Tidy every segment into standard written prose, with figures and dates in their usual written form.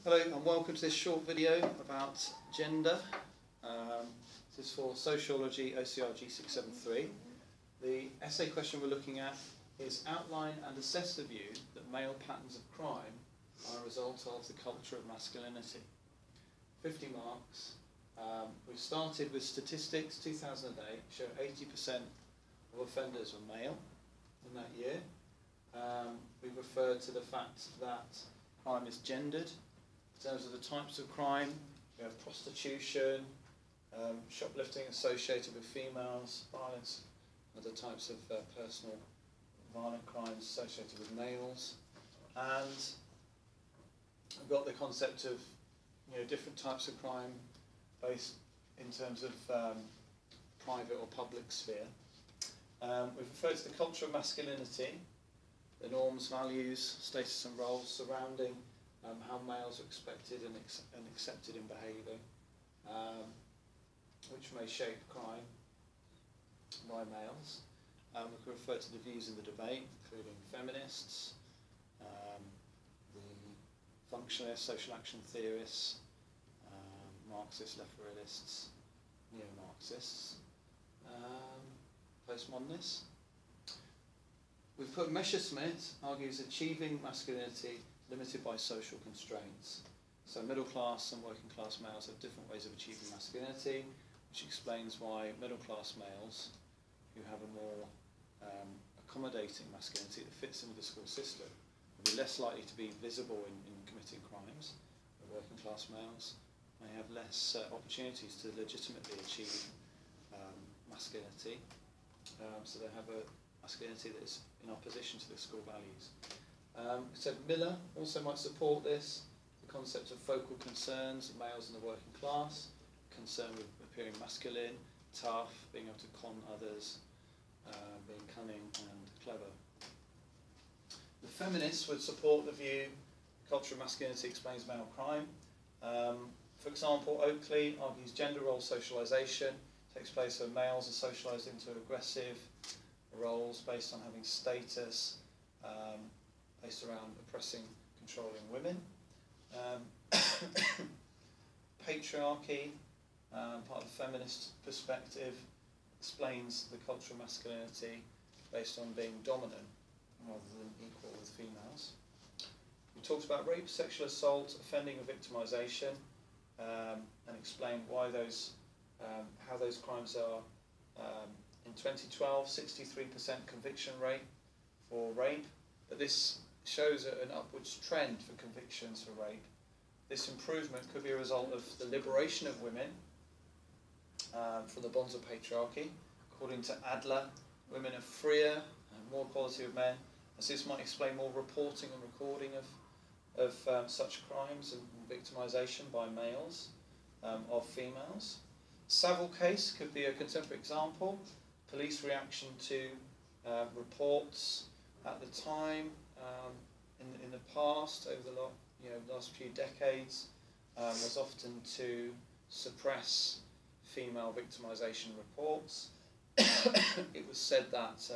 Hello and welcome to this short video about gender. This is for Sociology, OCR G673. The essay question we're looking at is outline and assess the view that male patterns of crime are a result of the culture of masculinity. 50 marks. We've started with statistics. 2008 showed 80% of offenders were male in that year. We've referred to the fact that crime is gendered. In terms of the types of crime, we have prostitution, shoplifting associated with females, violence, other types of personal violent crimes associated with males, and we've got the concept of different types of crime based in terms of private or public sphere. We've referred to the culture of masculinity, the norms, values, status and roles surrounding how males are expected and accepted in behaviour, which may shape crime by males. We can refer to the views in the debate, including feminists, the functionalists, social action theorists, Marxists, left realists, neo-Marxists, postmodernists. We've put Messerschmitt argues achieving masculinity limited by social constraints. So middle class and working class males have different ways of achieving masculinity, which explains why middle class males who have a more accommodating masculinity that fits in with the school system will be less likely to be visible in committing crimes. The working class males may have less opportunities to legitimately achieve masculinity, so they have a masculinity that is in opposition to the school values. So Miller also might support this, the concept of focal concerns of males in the working class, concern with appearing masculine, tough, being able to con others, being cunning and clever. The feminists would support the view culture of masculinity explains male crime. For example, Oakley argues gender role socialisation takes place when males are socialised into aggressive roles based on having status, based around oppressing, controlling women. Patriarchy, part of the feminist perspective, explains the culture of masculinity based on being dominant rather than equal with females. We talked about rape, sexual assault, offending and victimisation, and explained why those, how those crimes are. In 2012, 63% conviction rate for rape, but this shows an upwards trend for convictions for rape. This improvement could be a result of the liberation of women from the bonds of patriarchy. According to Adler, women are freer and more equality with men, as this might explain more reporting and recording of such crimes and victimisation by males of females. Savile case could be a contemporary example. Police reaction to reports at the time, in the past, over the last few decades, was often to suppress female victimisation reports. It was said that,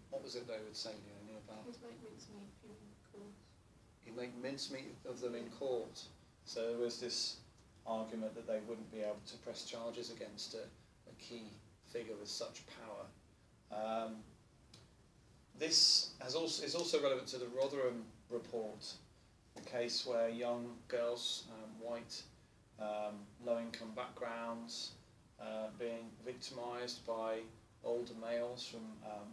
what was it they would say, Leonie, about? He'd make mincemeat of them in court. So there was this argument that they wouldn't be able to press charges against a key figure with such power. This is also relevant to the Rotherham report, a case where young girls, white, low-income backgrounds, being victimised by older males from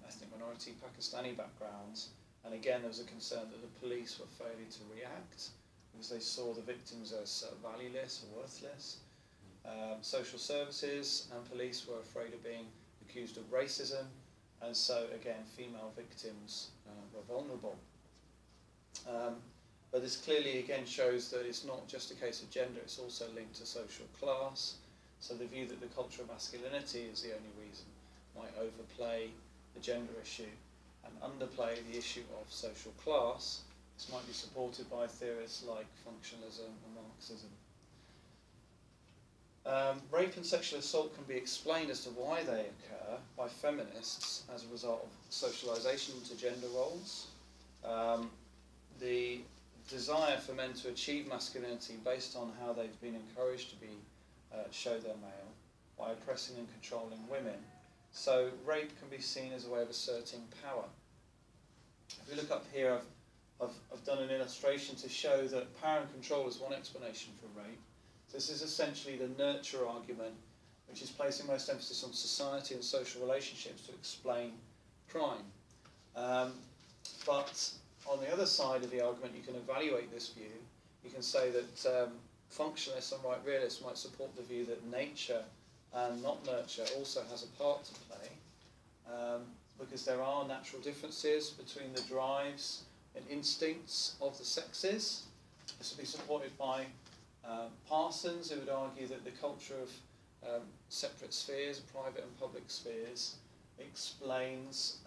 ethnic minority Pakistani backgrounds, and again there was a concern that the police were failing to react because they saw the victims as valueless or worthless. Social services and police were afraid of being accused of racism, and so again female victims were vulnerable. But this clearly again shows that it's not just a case of gender, it's also linked to social class. So the view that the culture of masculinity is the only reason might overplay the gender issue and underplay the issue of social class. This might be supported by theorists like functionalism and Marxism. Rape and sexual assault can be explained as to why they occur by feminists as a result of socialisation into gender roles. The desire for men to achieve masculinity based on how they've been encouraged to be show their male by oppressing and controlling women. So rape can be seen as a way of asserting power. If we look up here, I've done an illustration to show that power and control is one explanation for rape. So this is essentially the nurture argument, which is placing most emphasis on society and social relationships to explain crime. But on the other side of the argument, you can evaluate this view. You can say that functionalists and right realists might support the view that nature and not nurture also has a part to play, because there are natural differences between the drives and instincts of the sexes. This would be supported by Parsons, who would argue that the culture of separate spheres, private and public spheres, explains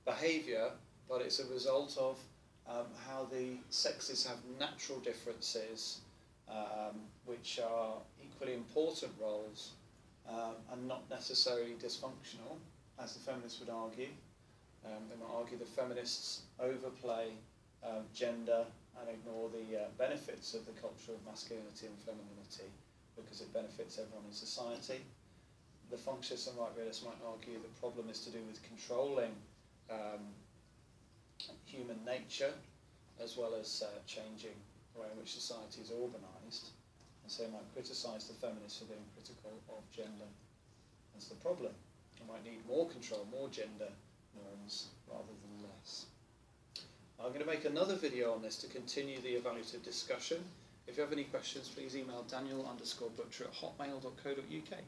behaviour, but it's a result of how the sexes have natural differences, which are equally important roles and not necessarily dysfunctional, as the feminists would argue. They might argue the feminists overplay gender and ignore the benefits of the culture of masculinity and femininity because it benefits everyone in society. The functionists and right realists might argue the problem is to do with controlling human nature, as well as changing the way in which society is organised. And so they might criticise the feminists for being critical of gender as the problem. We might need more control, more gender norms rather than less. I'm going to make another video on this to continue the evaluative discussion. If you have any questions, please email daniel_butcher@hotmail.co.uk.